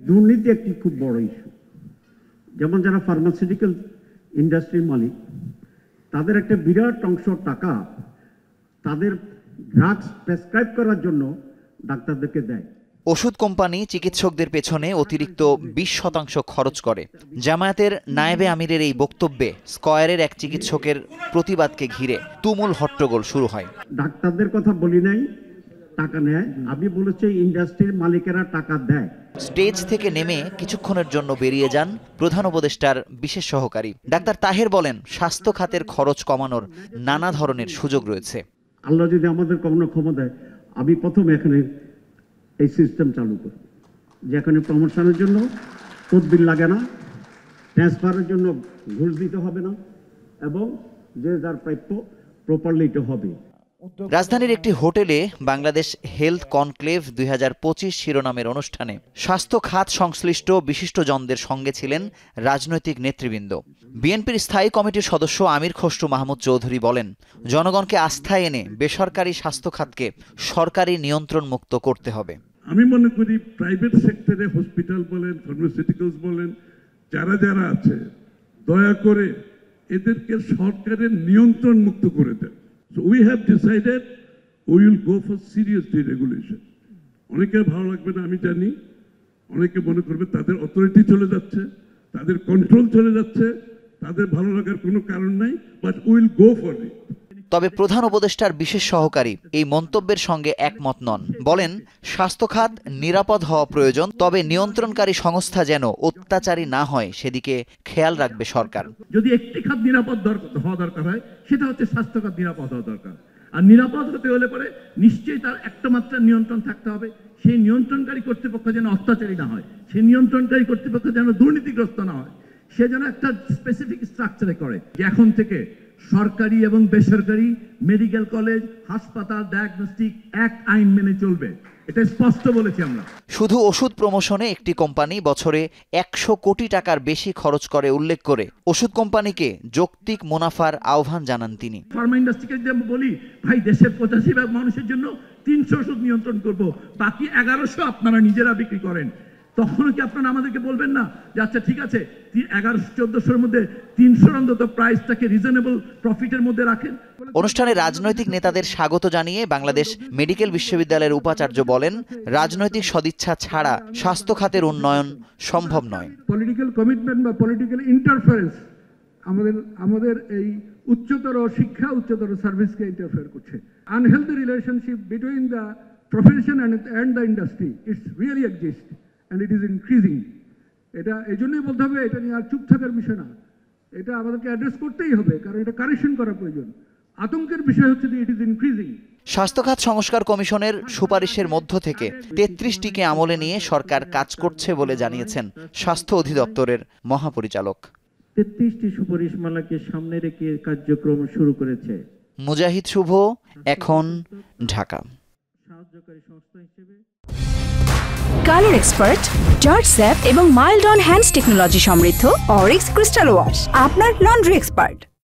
দুর্নীতি একটি খুব বড় ইস্যু। যেমন যারা ফার্মাসিউটিক্যাল ইন্ডাস্ট্রির মালিক, তাদের একটা বিরাট অংশ টাকা তাদের ড্রাগস প্রেসক্রাইব করার জন্য ডাক্তারদেরকে দেয়। ওষুধ কোম্পানি চিকিৎসকদের পেছনে অতিরিক্ত 20% খরচ করে। জামায়াতের নায়েবে আমিরের এই বক্তব্যে স্কয়ারের এক চিকিৎসকের প্রতিবাদকে ঘিরে তুমুল হট্টগোল শুরু হয়। ডাক্তারদের কথা বলি নাই, টাকা নেয়, আমি বলেছি ইন্ডাস্ট্রির মালিকেরা টাকা দেয়। স্টেজ থেকে নেমে কিছুক্ষণের জন্য বেরিয়ে যান প্রধান উপদেষ্টার বিশেষ সহকারী ডাক্তার তাহের বলেন, স্বাস্থ্য খাতের খরচ কমানোর নানা ধরনের সুযোগ রয়েছে। আল্লাহ যদি আমাদের কোনো ক্ষমতা দেয়, আমি প্রথম এখানে এই সিস্টেম চালু করি যে এখানে প্রমোশনের জন্য তদবির লাগে না, ট্রান্সফারের জন্য ঘুষ দিতে হবে না, এবং যে যার প্রাপ্য প্রপারলি এটা হবে। রাজধানীর একটি হোটেলে বাংলাদেশ হেলথ কনক্লেভ 2025 শিরোনামের অনুষ্ঠানে স্বাস্থ্য খাত সংশ্লিষ্ট বিশিষ্টজনদের সঙ্গে ছিলেন রাজনৈতিক নেতৃবৃন্দ। বিএনপির স্থায়ী কমিটির সদস্য আমির খসরু মাহমুদ চৌধুরী বলেন, জনগণকে আস্থায় এনে বেসরকারি স্বাস্থ্য খাতকে সরকারি নিয়ন্ত্রণ মুক্ত করতে হবে। আমি মনে করি প্রাইভেট সেক্টরে হসপিটাল বলেন, ফার্মাসিউটিক্যালস বলেন, যারা যারা আছে, দয়া করে এদেরকে সরকারের নিয়ন্ত্রণ মুক্ত করে দেন। So we have decided we will go for serious deregulation. অনেকের ভালো লাগবে না আমি জানি, অনেকে মনে করবে তাদের অথরিটি চলে যাচ্ছে, তাদের কন্ট্রোল চলে যাচ্ছে, তাদের ভালো লাগার কোনো কারণ নাই, but we will go for it. তবে প্রধান উপদেষ্টার বিশেষ সহকারী এই মন্তব্যের সঙ্গে একমত নন। বলেন, স্বাস্থ্য খাত নিরাপদ হওয়া প্রয়োজন, তবে নিয়ন্ত্রণকারী সংস্থা যেন অত্যাচারী না হয় সেদিকে খেয়াল রাখবে সরকার। যদি একটি খাত নিরাপদ হওয়া দরকার হয়, সেটা হচ্ছে স্বাস্থ্য খাত নিরাপদ হওয়া দরকার। আর নিরাপদ হতে হলে পরে নিশ্চয়ই তার একটা মাত্রার নিয়ন্ত্রণ থাকতে হবে। সেই নিয়ন্ত্রণকারী কর্তৃপক্ষ যেন অত্যাচারী না হয়, সেই নিয়ন্ত্রণকারী কর্তৃপক্ষ যেন দুর্নীতিগ্রস্ত না হয়, সে যেন একটা স্পেসিফিক স্ট্রাকচারে করে। এখন থেকে সরকারি এবং বেসরকারি মেডিকেল কলেজ, হাসপাতাল, ডায়াগনস্টিক এক আইন মেনে চলবে, এটা স্পষ্ট বলেছি আমরা। শুধু ওষুধ প্রমোশনে একটি কোম্পানি বছরে 100 কোটি টাকার বেশি খরচ করে উল্লেখ করে ওষুধ কোম্পানিকে যৌক্তিক মুনাফার আহ্বান জানান তিনি। ফার্মা ইন্ডাস্ট্রিকে যদি আমরা বলি, ভাই দেশের 85 ভাগ মানুষের জন্য 300 ওষুধ নিয়ন্ত্রণ করব, বাকি 1100 আপনারা নিজেরা বিক্রি করেন, তখনও কি আপনারা আমাদেরকে বলবেন না যে আচ্ছা ঠিক আছে 1100-1400-র মধ্যে 300 অন্তত প্রাইসটাকে রিজনেবল প্রফিটের মধ্যে রাখেন। অনুষ্ঠানে রাজনৈতিক নেতাদের স্বাগত জানিয়ে বাংলাদেশ মেডিকেল বিশ্ববিদ্যালয়ের উপাচার্য বলেন, রাজনৈতিক সদিচ্ছা ছাড়া স্বাস্থ্য খাতের উন্নয়ন সম্ভব নয়। পলিটিক্যাল কমিটমেন্ট বা পলিটিক্যাল ইন্টারফারেন্স আমাদের এই উচ্চতর শিক্ষা, উচ্চতর সার্ভিসকে ইন্টারফেয়ার করছে। Unhealthy relationship between the profession and the industry it's really exist and it is increasing. এটা এজন্যই বলতে হবে, এটা নিয়ে আর চুপ থাকার বিষয় না, এটা আমাদেরকে অ্যাড্রেস করতেই হবে, কারণ এটা কারেকশন করা প্রয়োজন। আতঙ্কের বিষয় হচ্ছে যে ইট ইজ ইনক্রিজিং। স্বাস্থ্য খাত সংস্কার কমিশনের সুপারিশের মধ্য থেকে 33টিকে আমলে নিয়ে সরকার কাজ করছে বলে জানিয়েছেন স্বাস্থ্য অধিদপ্তরের মহাপরিচালক। 33টি সুপারিশমালাকে সামনে রেখে কার্যক্রম শুরু করেছে। মুজাহিদ শুভ, এখন, ঢাকা। সাহায্যকারী সংস্থা হিসেবে কালার এক্সপার্ট, জর্জ স্যাপ এবং মাইল্ড অন হ্যান্ডস টেকনোলজি সমৃদ্ধ অরিক্স ক্রিস্টাল ওয়াশ আপনার লন্ড্রি এক্সপার্ট।